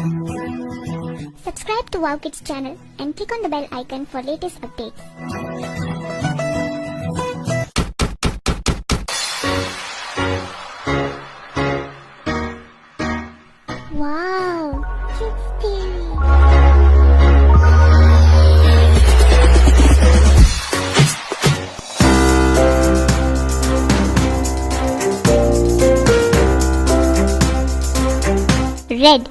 Subscribe to Wowkids channel and click on the bell icon for latest updates. Wow, Kids TV. Red.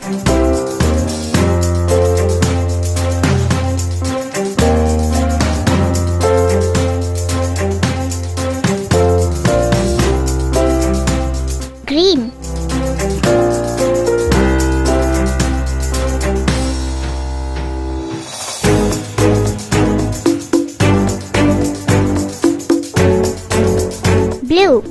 Green. Blue.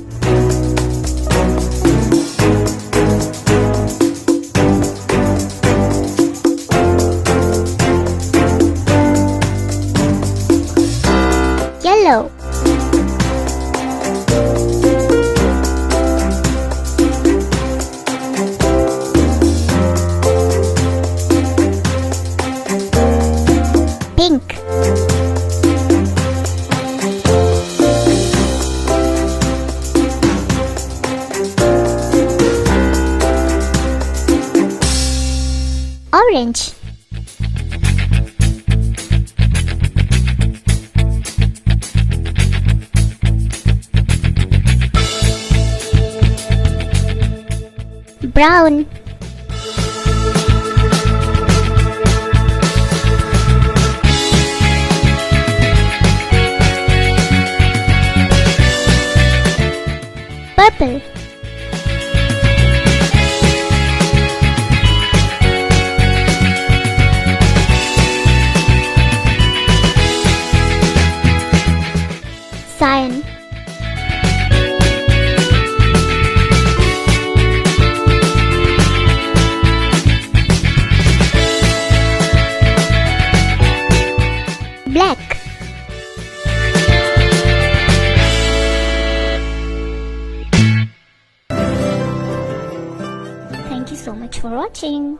Yellow. Pink. Orange. Brown. Purple. CYAN. Black. Thank you so much for watching.